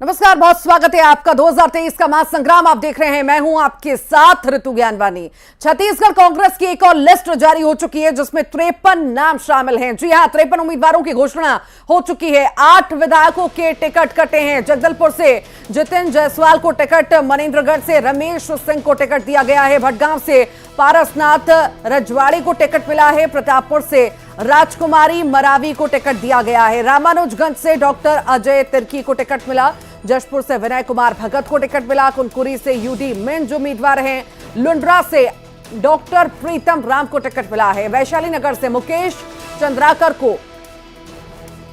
नमस्कार, बहुत स्वागत है आपका 2023 का महासंग्राम आप देख रहे हैं। मैं हूं आपके साथ ऋतु ज्ञानवानी। छत्तीसगढ़ कांग्रेस की एक और लिस्ट जारी हो चुकी है जिसमें 53 नाम शामिल हैं। जी हां, 53 उम्मीदवारों की घोषणा हो चुकी है। 8 विधायकों के टिकट कटे हैं। जगदलपुर से जितिन जायसवाल को टिकट, मनेन्द्रगढ़ से रमेश सिंह को टिकट दिया गया है, भटगांव से पारसनाथ रजवाड़ी को टिकट मिला है, प्रतापपुर से राजकुमारी मरावी को टिकट दिया गया है, रामानुजगंज से डॉक्टर अजय तिर्की को टिकट मिला, जशपुर से विनय कुमार भगत को टिकट मिला, कुनकुरी से यूडी मिंज उम्मीदवार हैं, लुंड्रा से डॉक्टर प्रीतम राम को टिकट मिला है, वैशाली नगर से मुकेश चंद्राकर को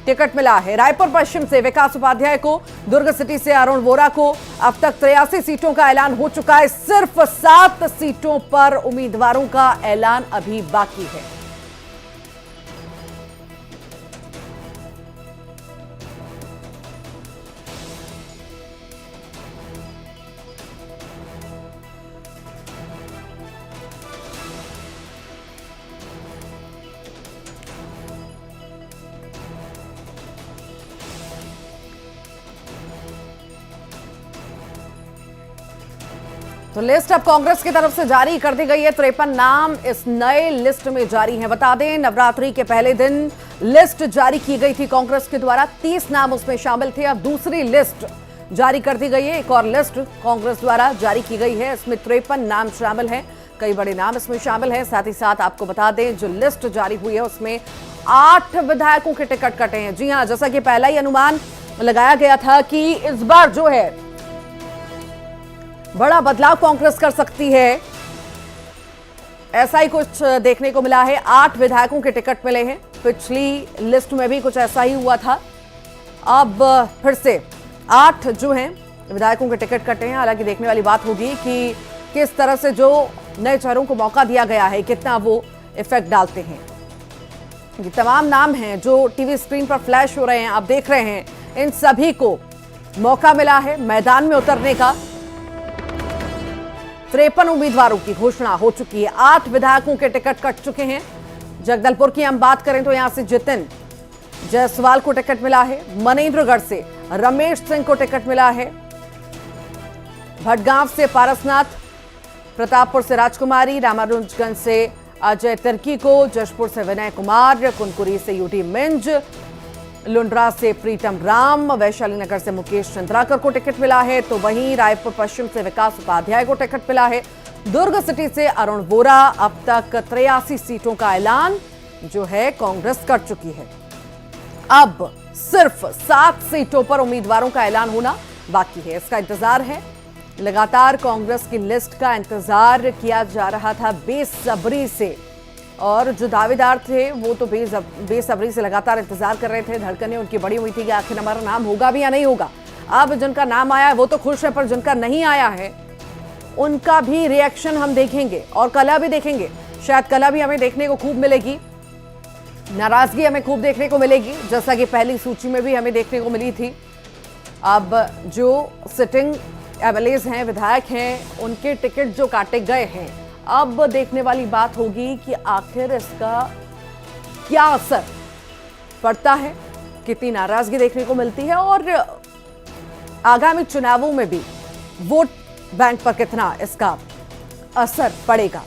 टिकट मिला है, रायपुर पश्चिम से विकास उपाध्याय को, दुर्ग सिटी से अरुण वोरा को। अब तक 83 सीटों का ऐलान हो चुका है। सिर्फ 7 सीटों पर उम्मीदवारों का ऐलान अभी बाकी है। तो लिस्ट अब कांग्रेस की तरफ से जारी कर दी गई है। 53 नाम इस नए लिस्ट में जारी हैं। बता दें, नवरात्रि के पहले दिन लिस्ट जारी की गई थी कांग्रेस के द्वारा। 30 नाम उसमें शामिल थे। अब दूसरी लिस्ट जारी कर दी गई है। एक और लिस्ट कांग्रेस द्वारा जारी की गई है। इसमें 53 नाम शामिल हैं। कई बड़े नाम इसमें शामिल हैं। साथ ही साथ आपको बता दें, जो लिस्ट जारी हुई है उसमें 8 विधायकों के टिकट कटे हैं। जी हाँ, जैसा कि पहला ही अनुमान लगाया गया था कि इस बार जो है बड़ा बदलाव कांग्रेस कर सकती है, ऐसा ही कुछ देखने को मिला है। 8 विधायकों के टिकट मिले हैं। पिछली लिस्ट में भी कुछ ऐसा ही हुआ था। अब फिर से 8 जो हैं विधायकों के टिकट कटे हैं। हालांकि देखने वाली बात होगी कि किस तरह से जो नए चेहरों को मौका दिया गया है, कितना वो इफेक्ट डालते हैं। ये तमाम नाम हैं जो टीवी स्क्रीन पर फ्लैश हो रहे हैं, आप देख रहे हैं। इन सभी को मौका मिला है मैदान में उतरने का। 53 उम्मीदवारों की घोषणा हो चुकी है। 8 विधायकों के टिकट कट चुके हैं। जगदलपुर की हम बात करें तो यहां से जितिन जायसवाल को टिकट मिला है, मनेन्द्रगढ़ से रमेश सिंह को टिकट मिला है, भटगांव से पारसनाथ, प्रतापपुर से राजकुमारी, रामानुजगंज से अजय तिर्की को, जशपुर से विनय कुमार, कुनकुरी से यूडी मिंज, लुंड्रा से प्रीतम राम, वैशाली नगर से मुकेश चंद्राकर को टिकट मिला है। तो वहीं रायपुर पश्चिम से विकास उपाध्याय को टिकट मिला है। दुर्ग सिटी से अरुण वोरा। अब तक 83 सीटों का ऐलान जो है कांग्रेस कर चुकी है। अब सिर्फ 7 सीटों पर उम्मीदवारों का ऐलान होना बाकी है। इसका इंतजार है। लगातार कांग्रेस की लिस्ट का इंतजार किया जा रहा था बेसब्री से, और जो दावेदार थे वो तो बेसब्री से लगातार इंतजार कर रहे थे। धड़कनें उनकी बड़ी हुई थी कि आखिर हमारा नाम होगा भी या नहीं होगा। अब जिनका नाम आया है वो तो खुश है, पर जिनका नहीं आया है उनका भी रिएक्शन हम देखेंगे और कला भी देखेंगे। शायद कला भी हमें देखने को खूब मिलेगी, नाराजगी हमें खूब देखने को मिलेगी, जैसा कि पहली सूची में भी हमें देखने को मिली थी। अब जो सिटिंग एमएलएज हैं, विधायक हैं, उनके टिकट जो काटे गए हैं, अब देखने वाली बात होगी कि आखिर इसका क्या असर पड़ता है, कितनी नाराजगी देखने को मिलती है, और आगामी चुनावों में भी वोट बैंक पर कितना इसका असर पड़ेगा।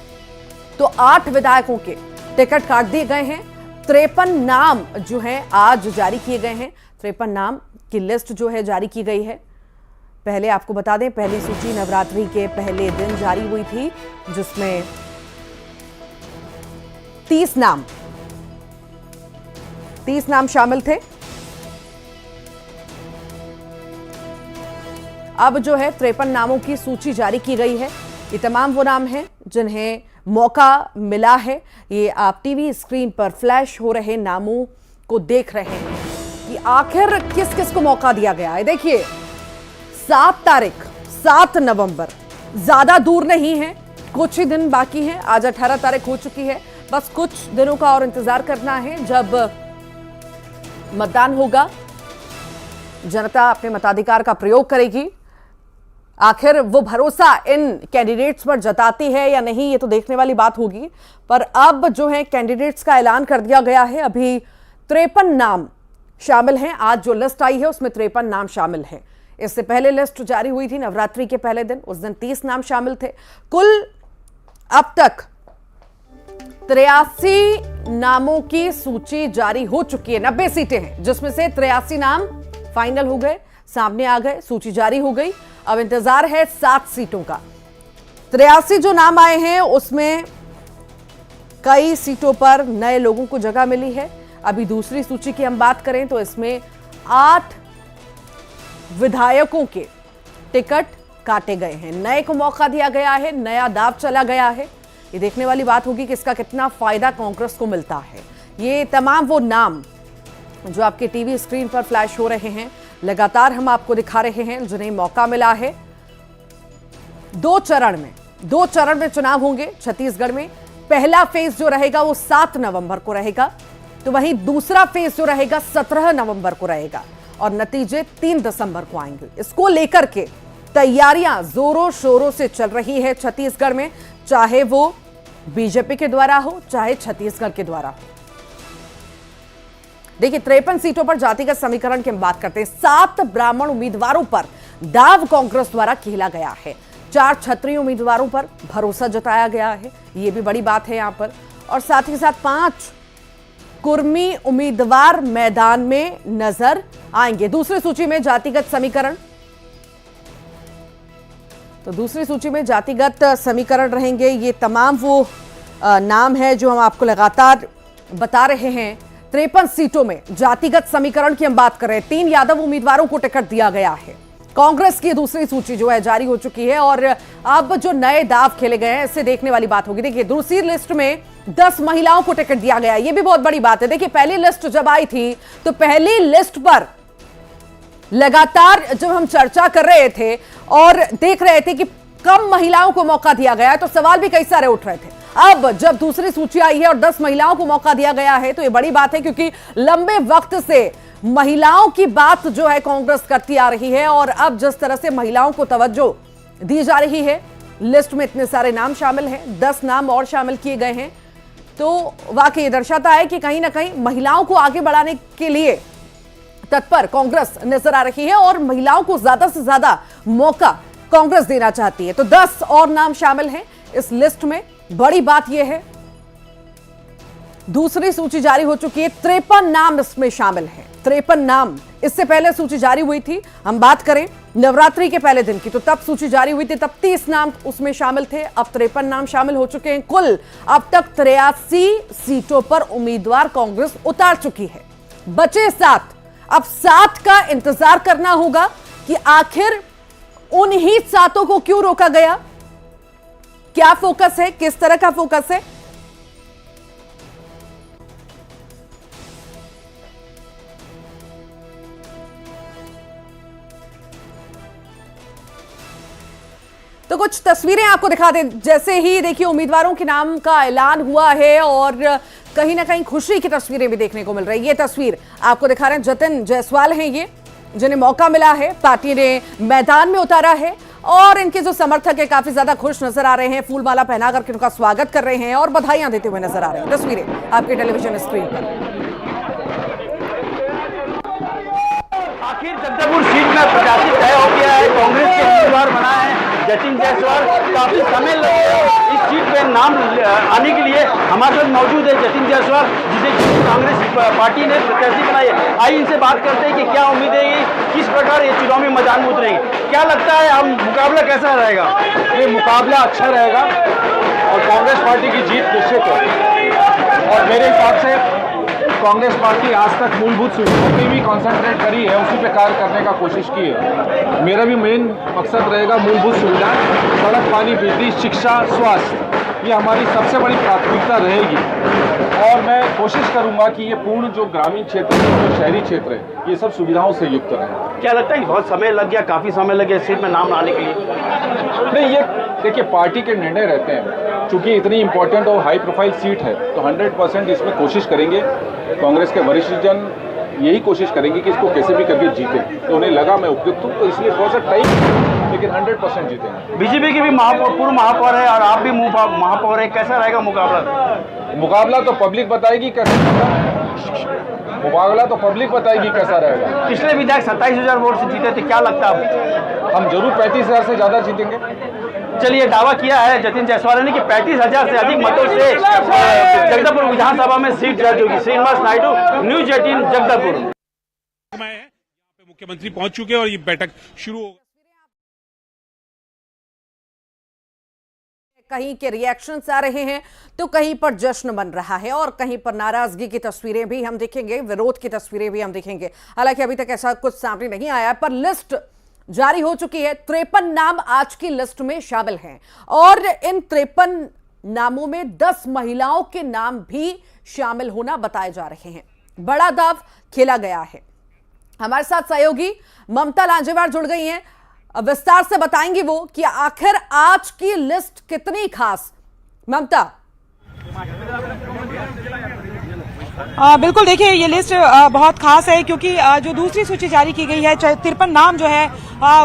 तो 8 विधायकों के टिकट काट दिए गए हैं। 53 नाम जो हैं आज जारी किए गए हैं। 53 नाम की लिस्ट जो है जारी की गई है। पहले आपको बता दें, पहली सूची नवरात्रि के पहले दिन जारी हुई थी, जिसमें 30 नाम शामिल थे। अब जो है 53 नामों की सूची जारी की गई है। ये तमाम वो नाम हैं जिन्हें मौका मिला है। ये आप टीवी स्क्रीन पर फ्लैश हो रहे नामों को देख रहे हैं कि आखिर किस किस को मौका दिया गया है। देखिए, 7 नवंबर ज्यादा दूर नहीं है, कुछ ही दिन बाकी हैं। आज 18 तारीख हो चुकी है। बस कुछ दिनों का और इंतजार करना है। जब मतदान होगा, जनता अपने मताधिकार का प्रयोग करेगी। आखिर वो भरोसा इन कैंडिडेट्स पर जताती है या नहीं, ये तो देखने वाली बात होगी। पर अब जो है कैंडिडेट्स का ऐलान कर दिया गया है। अभी 53 नाम शामिल हैं। आज जो लिस्ट आई है उसमें 53 नाम शामिल हैं। इससे पहले लिस्ट जारी हुई थी नवरात्रि के पहले दिन, उस दिन 30 नाम शामिल थे। कुल अब तक 83 नामों की सूची जारी हो चुकी है। 90 सीटें हैं जिसमें से 83 नाम फाइनल हो गए, सामने आ गए, सूची जारी हो गई। अब इंतजार है 7 सीटों का। 83 जो नाम आए हैं उसमें कई सीटों पर नए लोगों को जगह मिली है। अभी दूसरी सूची की हम बात करें तो इसमें 8 विधायकों के टिकट काटे गए हैं, नए को मौका दिया गया है, नया दाव चला गया है। ये देखने वाली बात होगी कि इसका कितना फायदा कांग्रेस को मिलता है। ये तमाम वो नाम जो आपके टीवी स्क्रीन पर फ्लैश हो रहे हैं, लगातार हम आपको दिखा रहे हैं, जिन्हें मौका मिला है। 2 चरण में चुनाव होंगे छत्तीसगढ़ में। पहला फेज जो रहेगा वो 7 नवंबर को रहेगा, तो वहीं दूसरा फेज जो रहेगा 17 नवंबर को रहेगा और नतीजे 3 दिसंबर को आएंगे। इसको लेकर के तैयारियां जोरों शोरों से चल रही है छत्तीसगढ़ में, चाहे वो बीजेपी के द्वारा हो, चाहे छत्तीसगढ़ के द्वारा। देखिए 53 सीटों पर जातिगत समीकरण की हम बात करते हैं। 7 ब्राह्मण उम्मीदवारों पर दाव कांग्रेस द्वारा खेला गया है। 4 क्षत्रिय उम्मीदवारों पर भरोसा जताया गया है, यह भी बड़ी बात है यहां पर। और साथ ही साथ 5 कुर्मी उम्मीदवार मैदान में नजर आएंगे। दूसरी सूची में जातिगत समीकरण, तो दूसरी सूची में जातिगत समीकरण रहेंगे। ये तमाम वो नाम है जो हम आपको लगातार बता रहे हैं। 53 सीटों में जातिगत समीकरण की हम बात कर रहे हैं। 3 यादव उम्मीदवारों को टिकट दिया गया है। कांग्रेस की दूसरी सूची जो है जारी हो चुकी है और अब जो नए दाव खेले गए हैं इससे देखने वाली बात होगी। देखिए दूसरी लिस्ट में 10 महिलाओं को टिकट दिया गया है, ये भी बहुत बड़ी बात है। देखिए पहली लिस्ट जब आई थी तो पहली लिस्ट पर लगातार जब हम चर्चा कर रहे थे और देख रहे थे कि कम महिलाओं को मौका दिया गया है तो सवाल भी कई सारे उठ रहे थे। अब जब दूसरी सूची आई है और 10 महिलाओं को मौका दिया गया है तो यह बड़ी बात है, क्योंकि लंबे वक्त से महिलाओं की बात जो है कांग्रेस करती आ रही है और अब जिस तरह से महिलाओं को तवज्जो दी जा रही है, लिस्ट में इतने सारे नाम शामिल हैं, 10 नाम और शामिल किए गए हैं, तो वाकई ये दर्शाता है कि कहीं ना कहीं महिलाओं को आगे बढ़ाने के लिए तत्पर कांग्रेस नजर आ रही है और महिलाओं को ज्यादा से ज्यादा मौका कांग्रेस देना चाहती है। तो 10 और नाम शामिल हैं इस लिस्ट में। बड़ी बात यह है दूसरी सूची जारी हो चुकी है, 53 नाम इसमें शामिल हैं। 53 नाम, इससे पहले सूची जारी हुई थी, हम बात करें नवरात्रि के पहले दिन की तो तब सूची जारी हुई थी, तब 30 नाम उसमें शामिल थे। अब 53 नाम शामिल हो चुके हैं। कुल अब तक 83 सीटों पर उम्मीदवार कांग्रेस उतार चुकी है। बचे 7, अब 7 का इंतजार करना होगा कि आखिर उन्हीं 7 को क्यों रोका गया, क्या फोकस है, किस तरह का फोकस है। तो कुछ तस्वीरें आपको दिखा दें। जैसे ही देखिए उम्मीदवारों के नाम का ऐलान हुआ है और कहीं ना कहीं खुशी की तस्वीरें भी देखने को मिल रही है। ये तस्वीर आपको दिखा रहे हैं, जतिन जायसवाल हैं ये, जिन्हें मौका मिला है, पार्टी ने मैदान में उतारा है और इनके जो समर्थक है काफी ज्यादा खुश नजर आ रहे हैं, फूलमाला पहना करके उनका स्वागत कर रहे हैं और बधाइयां देते हुए नजर आ रहे हैं। तस्वीरें आपके टेलीविजन स्क्रीन पर। आखिर जगदलपुर सीट में प्रत्याशी तय हो गया है। कांग्रेस के उम्मीदवार बना है जतिन जायसवाल। काफी समय लगेगा इस सीट पे नाम आने के लिए। हमारे साथ मौजूद है जतिन जायसवाल, जिसे कांग्रेस पार्टी ने प्रत्याशी बनाई है। आइए इनसे बात करते हैं कि क्या उम्मीद है, किस प्रकार ये चुनाव में मैदान में उतरेंगे। क्या लगता है हम मुकाबला कैसा रहेगा? ये मुकाबला अच्छा रहेगा और कांग्रेस पार्टी की जीत निश्चित है। और मेरे हिसाब से कांग्रेस पार्टी आज तक मूलभूत सुविधाओं पे भी कंसंट्रेट करी है, उसी पे कार्य करने का कोशिश की है। मेरा भी मेन मकसद रहेगा मूलभूत सुविधाएं, सड़क, पानी, बिजली, शिक्षा, स्वास्थ्य, ये हमारी सबसे बड़ी प्राथमिकता रहेगी। और मैं कोशिश करूंगा कि ये पूर्ण जो ग्रामीण क्षेत्र है, जो शहरी क्षेत्र है, ये सब सुविधाओं से युक्त रहे। क्या लगता है कि बहुत समय लग गया, काफी समय लग गया सीट में नाम आने के लिए? नहीं, ये देखिए पार्टी के निर्णय रहते हैं। चूंकि इतनी इंपॉर्टेंट और हाई प्रोफाइल सीट है तो 100% इसमें कोशिश करेंगे। कांग्रेस के वरिष्ठ जन यही कोशिश करेंगे कि इसको कैसे भी करके जीते। तो उन्हें लगा मैं उपयुक्त हूँ, तो इसलिए थोड़ा सा टाइम, लेकिन 100% जीतेंगे। बीजेपी की भी पूर्व महापौर है और आप भी महापौर है, कैसा रहेगा मुकाबला? मुकाबला तो पब्लिक बताएगी कैसे होगा। मुकाबला तो पब्लिक बताएगी कैसा रहेगा। पिछले विधायक 27,000 वोट से जीते थे, क्या लगता है हम जरूर 35,000 से ज्यादा जीतेंगे। चलिए, दावा किया है जतिन जायसवाल ने कि 35,000 से अधिक मतों से जगदलपुर विधानसभा में सीट दर्ज होगी। श्रीनिवास नायडू, न्यूज 18 जगदलपुर। मुख्यमंत्री पहुंच चुके हैं और ये बैठक शुरू हो कहीं के रिएक्शंस आ रहे हैं तो कहीं पर जश्न बन रहा है और कहीं पर नाराजगी की तस्वीरें भी हम देखेंगे, विरोध की तस्वीरें भी हम देखेंगे। हालांकि अभी तक ऐसा कुछ सामने नहीं आया, पर लिस्ट जारी हो चुकी है। 53 नाम आज की लिस्ट में शामिल हैं और इन 53 नामों में 10 महिलाओं के नाम भी शामिल होना बताए जा रहे हैं। बड़ा दाव खेला गया है। हमारे साथ सहयोगी ममता लांजेवार जुड़ गई हैं, विस्तार से बताएंगी वो कि आखिर आज की लिस्ट कितनी खास। ममता। बिल्कुल, देखिए ये लिस्ट बहुत खास है क्योंकि जो दूसरी सूची जारी की गई है 53 नाम जो है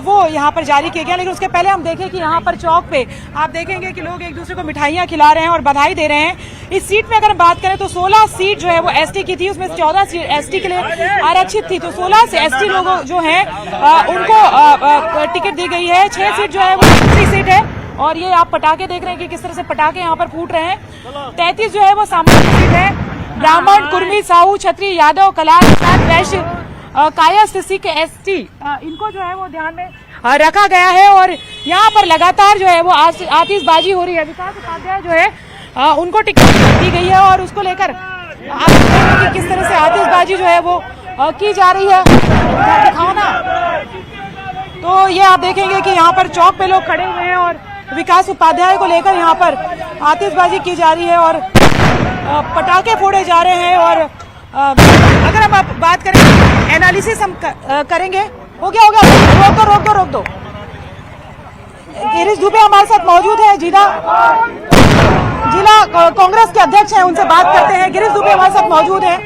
वो यहाँ पर जारी किए गए। लेकिन उसके पहले हम देखें कि यहाँ पर चौक पे आप देखेंगे कि लोग एक दूसरे को मिठाइयाँ खिला रहे हैं और बधाई दे रहे हैं। इस सीट में अगर हम बात करें तो 16 सीट जो है वो एसटी की थी, उसमें 14 सीट एसटी के लिए आरक्षित थी। तो 16 से एसटी लोग जो हैं उनको टिकट दी गई है। 6 सीट जो है वो दूसरी सीट है और ये आप पटाखे देख रहे हैं कि किस तरह से पटाखे यहाँ पर फूट रहे हैं। 33 जो है वो सामान्य सीट है। ब्राह्मण, कुर्मी, साहू, क्षत्रिय, यादव, कलार, वैश्य, काया स्थिति के एसटी इनको जो है वो ध्यान में रखा गया है और यहाँ पर लगातार जो है वो आतिशबाजी हो रही है। विकास उपाध्याय जो है उनको टिकट दी गई है और उसको लेकर आप कि किस तरह से आतिशबाजी जो है वो की जा रही है। दिखाओ ना। तो ये आप देखेंगे कि यहाँ पर चौक पे लोग खड़े हुए हैं और विकास उपाध्याय को लेकर यहाँ पर आतिशबाजी की जा रही है और पटाखे फोड़े जा रहे हैं। और अगर हम आप बात करें एनालिसिस हम करेंगे। हो गया रोक दो। गिरीश दुबे हमारे साथ मौजूद है, जिला कांग्रेस के अध्यक्ष हैं, उनसे बात करते हैं। गिरीश दुबे हमारे साथ मौजूद हैं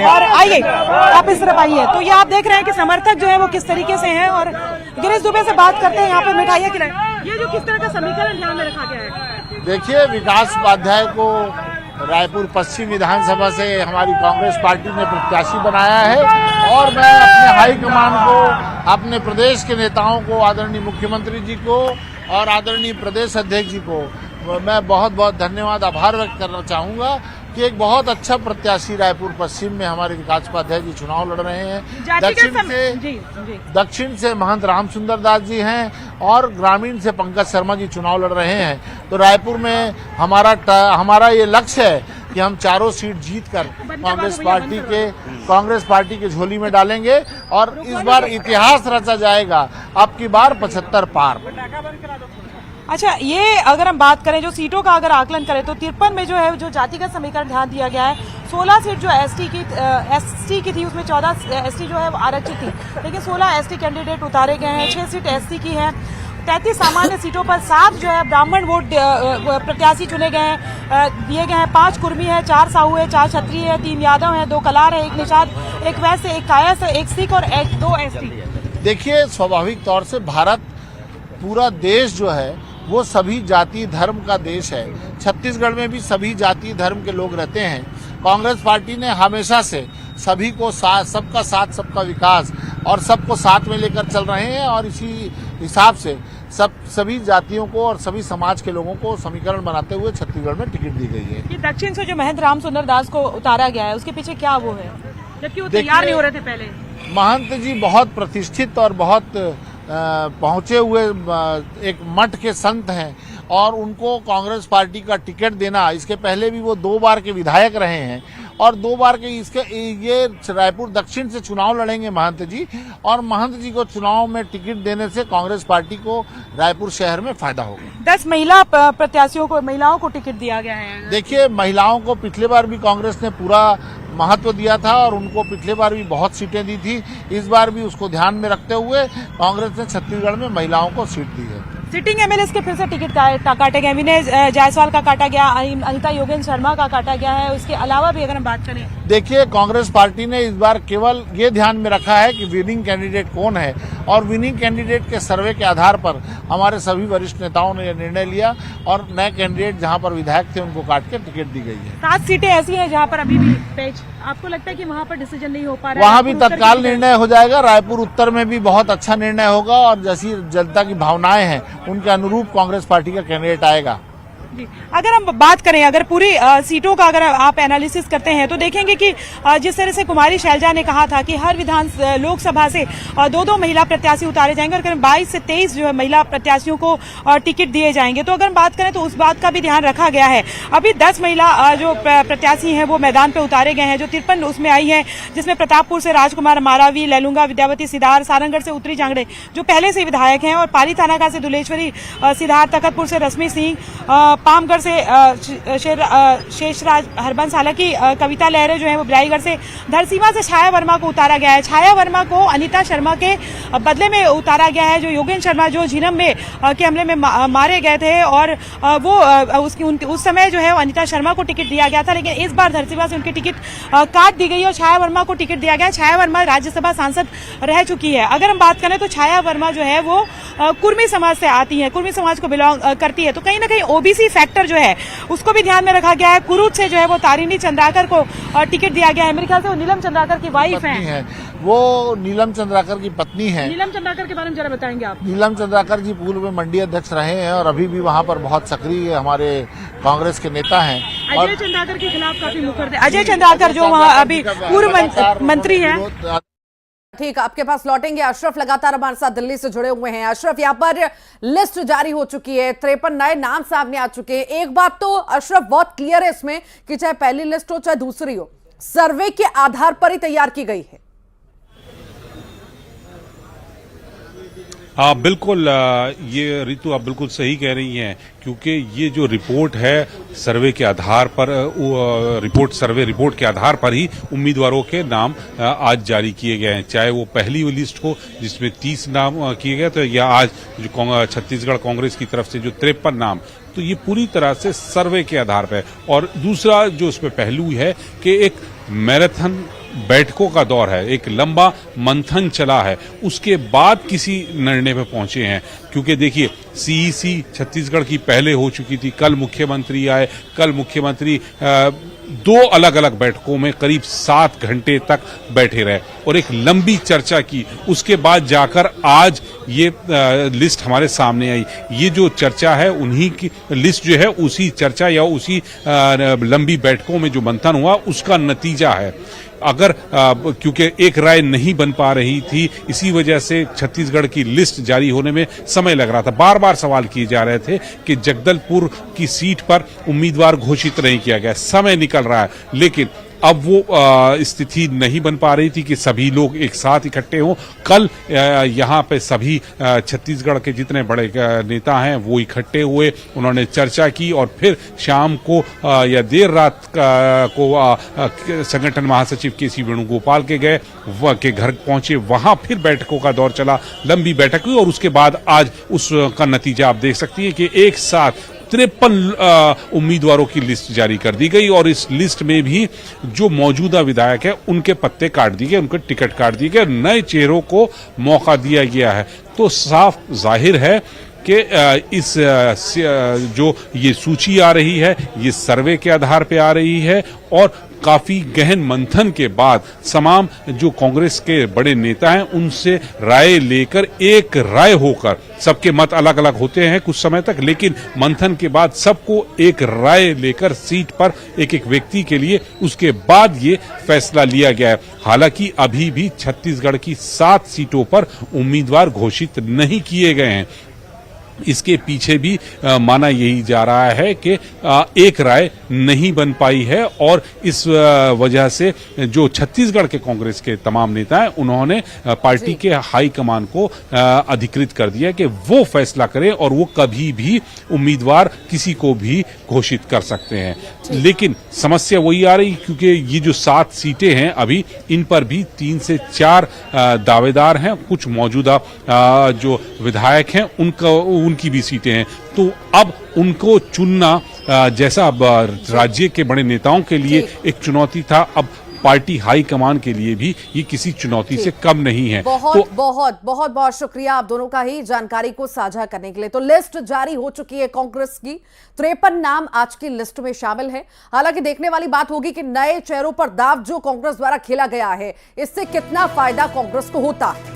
और आइए आप इस तरफ आइए। तो ये आप देख रहे हैं कि समर्थक जो है वो किस तरीके से हैं और गिरीश दुबे से बात करते हैं। यहाँ पे मिठाइयाँ खिलाएं। ये जो किस तरह का समीकरण ध्यान में रखा गया है। देखिए, विकास उपाध्याय को रायपुर पश्चिम विधानसभा से हमारी कांग्रेस पार्टी ने प्रत्याशी बनाया है और मैं अपने हाईकमान को, अपने प्रदेश के नेताओं को, आदरणीय मुख्यमंत्री जी को और आदरणीय प्रदेश अध्यक्ष जी को मैं बहुत बहुत धन्यवाद, आभार व्यक्त करना चाहूँगा कि एक बहुत अच्छा प्रत्याशी रायपुर पश्चिम में हमारे विकास उपाध्याय जी चुनाव लड़ रहे हैं। दक्षिण से महंत राम सुंदर दास जी हैं और ग्रामीण से पंकज शर्मा जी चुनाव लड़ रहे हैं। तो रायपुर में हमारा ये लक्ष्य है कि हम चारों सीट जीतकर कांग्रेस पार्टी के झोली में डालेंगे और इस बार इतिहास रचा जाएगा। अब की बार 75 पार। अच्छा, ये अगर हम बात करें जो सीटों का अगर आकलन करें तो 53 में जो है जो जातिगत समीकरण ध्यान दिया गया है। 16 सीट जो एसटी की थी उसमें 14 एसटी जो है वो आरक्षित थी, लेकिन 16 एसटी कैंडिडेट उतारे गए हैं। 6 सीट एसटी की है। 33 सामान्य सीटों पर 7 जो है ब्राह्मण वोट प्रत्याशी चुने गए हैं, दिए गए हैं। 5 कुर्मी है, 4 साहू है, 4 क्षत्रिय है, 3 यादव है, 2 कलार है, 1 निषाद, 1 वैश्य, 1 कायस्थ, 1 सिख और 2 एसटी। देखिए, स्वाभाविक तौर से भारत पूरा देश जो है वो सभी जाति धर्म का देश है। छत्तीसगढ़ में भी सभी जाति धर्म के लोग रहते हैं। कांग्रेस पार्टी ने हमेशा से सभी को सबका साथ सबका विकास और सबको साथ में लेकर चल रहे हैं और इसी हिसाब से सभी जातियों को और सभी समाज के लोगों को समीकरण बनाते हुए छत्तीसगढ़ में टिकट दी गई है। ये दक्षिण से जो महंत राम सुंदर दास को उतारा गया है उसके पीछे क्या वो है, जबकि वो तैयार नहीं हो रहे थे पहले? महंत जी बहुत प्रतिष्ठित और बहुत पहुंचे हुए एक मठ के संत हैं और उनको कांग्रेस पार्टी का टिकट देना, इसके पहले भी वो 2 बार के विधायक रहे हैं और 2 बार के ये रायपुर दक्षिण से चुनाव लड़ेंगे महंत जी और महंत जी को चुनाव में टिकट देने से कांग्रेस पार्टी को रायपुर शहर में फायदा होगा। 10 महिला प्रत्याशियों को, महिलाओं को टिकट दिया गया है। देखिए, महिलाओं को पिछले बार भी कांग्रेस ने पूरा महत्व दिया था और उनको पिछले बार भी बहुत सीटें दी थी। इस बार भी उसको ध्यान में रखते हुए कांग्रेस ने छत्तीसगढ़ में महिलाओं को सीट दी है। सिटिंग एमएलए के फिर से टिकट काटे गए। विनय जायसवाल का काटा गया, अनिता योगेंद्र शर्मा का काटा गया है। उसके अलावा भी अगर हम बात करें, देखिए, कांग्रेस पार्टी ने इस बार केवल ये ध्यान में रखा है कि विनिंग कैंडिडेट कौन है और विनिंग कैंडिडेट के सर्वे के आधार पर हमारे सभी वरिष्ठ नेताओं ने यह निर्णय लिया और नए कैंडिडेट जहां पर विधायक थे उनको काट के टिकट दी गई है। 7 सीटें ऐसी हैं जहां पर अभी भी पेच, आपको लगता है कि वहां पर डिसीजन नहीं हो पा रहा है? वहां भी तत्काल निर्णय हो जाएगा। रायपुर उत्तर में भी बहुत अच्छा निर्णय होगा और जैसी जनता की भावनाएं हैं उनके अनुरूप कांग्रेस पार्टी का कैंडिडेट आएगा। जी, अगर हम बात करें, अगर पूरी सीटों का अगर आप एनालिसिस करते हैं तो देखेंगे कि जिस तरह से कुमारी शैलजा ने कहा था कि हर लोकसभा से 2-2 महिला प्रत्याशी उतारे जाएंगे और करीब 22 से 23 जो है महिला प्रत्याशियों को टिकट दिए जाएंगे। तो अगर हम बात करें तो उस बात का भी ध्यान रखा गया है। अभी 10 महिला जो प्रत्याशी हैं वो मैदान पे उतारे गए हैं, जो 53 उसमें आई है, जिसमें प्रतापपुर से राजकुमार मारावी, लैलूंगा विद्यावती सिदार, सारंगढ़ से उत्तरी जांगड़े जो पहले से विधायक हैं, और पाली थानाका से दुलेश्वरी सिद्धार्थ, तखतपुर से रश्मि सिंह, पामगढ़ से शेषराज हरबंस, हालांकि कविता लहरे जो है वो बिराईगढ़ से, धरसीवा से छाया वर्मा को उतारा गया है। छाया वर्मा को अनिता शर्मा के बदले में उतारा गया है, जो योगेंद्र शर्मा जो झीरम में के हमले में मारे गए थे, और वो उस समय जो है अनिता शर्मा को टिकट दिया गया था, लेकिन इस बार धरसीवा से उनकी टिकट काट दी गई और छाया वर्मा को टिकट दिया गया। छाया वर्मा राज्यसभा सांसद रह चुकी है। अगर हम बात करें तो छाया वर्मा जो है वो कुर्मी समाज से आती है, कुर्मी समाज को बिलोंग करती है, तो कहीं ना कहीं ओबीसी फैक्टर जो है उसको भी ध्यान में रखा गया है। कुरूद से जो है वो तारिणी चंद्राकर को टिकट दिया गया है। मेरे ख्याल से वो नीलम चंद्राकर की वाइफ है। वो नीलम चंद्राकर की पत्नी है। नीलम चंद्राकर के बारे में जरा बताएंगे आप? नीलम चंद्राकर जी पूर्व में मंडी अध्यक्ष रहे हैं और अभी भी वहां पर बहुत सक्रिय हमारे कांग्रेस के नेता हैं। अजय चंद्राकर के खिलाफ काफी मुखर थे। अजय चंद्राकर जो वहाँ अभी पूर्व मंत्री हैं। ठीक, आपके पास लौटेंगे। अशरफ लगातार हमारे साथ दिल्ली से जुड़े हुए हैं। अशरफ, यहाँ पर लिस्ट जारी हो चुकी है, 53 नए नाम सामने आ चुके हैं। एक बात तो अशरफ बहुत क्लियर है इसमें कि चाहे पहली लिस्ट हो चाहे दूसरी हो, सर्वे के आधार पर ही तैयार की गई है। हाँ बिल्कुल, ये ऋतु आप बिल्कुल सही कह रही हैं, क्योंकि ये जो रिपोर्ट है सर्वे के आधार पर, सर्वे रिपोर्ट के आधार पर ही उम्मीदवारों के नाम आज जारी किए गए हैं। चाहे वो पहली लिस्ट हो जिसमें 30 नाम किए गए, तो या आज जो छत्तीसगढ़ कांग्रेस की तरफ से जो 53 नाम, तो ये पूरी तरह से सर्वे के आधार पर है। और दूसरा जो इसमें पहलू है कि एक मैराथन बैठकों का दौर है, एक लंबा मंथन चला है, उसके बाद किसी निर्णय पे पहुंचे हैं। क्योंकि देखिए सीईसी छत्तीसगढ़ की पहले हो चुकी थी, कल मुख्यमंत्री आए, कल मुख्यमंत्री 2 अलग अलग बैठकों में करीब 7 घंटे तक बैठे रहे और एक लंबी चर्चा की। उसके बाद जाकर आज ये लिस्ट हमारे सामने आई। ये जो चर्चा है उन्हीं की लिस्ट जो है, उसी चर्चा या उसी लंबी बैठकों में जो मंथन हुआ उसका नतीजा है। अगर क्योंकि एक राय नहीं बन पा रही थी, इसी वजह से छत्तीसगढ़ की लिस्ट जारी होने में समय लग रहा था। बार बार सवाल किए जा रहे थे कि जगदलपुर की सीट पर उम्मीदवार घोषित नहीं किया गया, समय निकल रहा है, लेकिन अब वो स्थिति नहीं बन पा रही थी कि सभी लोग एक साथ इकट्ठे हों। कल यहाँ पे सभी छत्तीसगढ़ के जितने बड़े नेता हैं वो इकट्ठे हुए, उन्होंने चर्चा की और फिर शाम को या देर रात को संगठन महासचिव केसी वेणुगोपाल के घर पहुंचे, वहां फिर बैठकों का दौर चला, लंबी बैठक हुई और उसके बाद आज उसका नतीजा आप देख सकती हैं कि एक साथ 53 उम्मीदवारों की लिस्ट जारी कर दी गई और इस लिस्ट में भी जो मौजूदा विधायक है उनके पत्ते काट दिए गए, उनके टिकट काट दिए गए, नए चेहरों को मौका दिया गया है। तो साफ जाहिर है कि इस जो ये सूची आ रही है ये सर्वे के आधार पे आ रही है और काफी गहन मंथन के बाद तमाम जो कांग्रेस के बड़े नेता हैं उनसे राय लेकर, एक राय होकर, सबके मत अलग अलग होते हैं कुछ समय तक, लेकिन मंथन के बाद सबको एक राय लेकर सीट पर एक एक व्यक्ति के लिए उसके बाद ये फैसला लिया गया है। हालांकि अभी भी छत्तीसगढ़ की 7 सीटों पर उम्मीदवार घोषित नहीं किए गए हैं। इसके पीछे भी माना यही जा रहा है कि एक राय नहीं बन पाई है और इस वजह से जो छत्तीसगढ़ के कांग्रेस के तमाम नेता हैं उन्होंने पार्टी के हाईकमान को अधिकृत कर दिया कि वो फैसला करें और वो कभी भी उम्मीदवार किसी को भी घोषित कर सकते हैं। लेकिन समस्या वही आ रही क्योंकि ये जो 7 सीटें हैं अभी इन पर भी 3 से 4 दावेदार हैं, कुछ मौजूदा जो विधायक हैं उनकी भी सीटें हैं, तो अब उनको चुनना जैसा राज्य के बड़े नेताओं के लिए एक चुनौती था, अब पार्टी हाईकमान के लिए भी ये किसी चुनौती से कम नहीं है। बहुत बहुत बहुत बहुत शुक्रिया आप दोनों का ही जानकारी को साझा करने के लिए। तो लिस्ट जारी हो चुकी है कांग्रेस की, 53 नाम आज की लिस्ट में शामिल है। हालांकि देखने वाली बात होगी कि नए चेहरों पर दांव जो कांग्रेस द्वारा खेला गया है, इससे कितना फायदा कांग्रेस को होता है।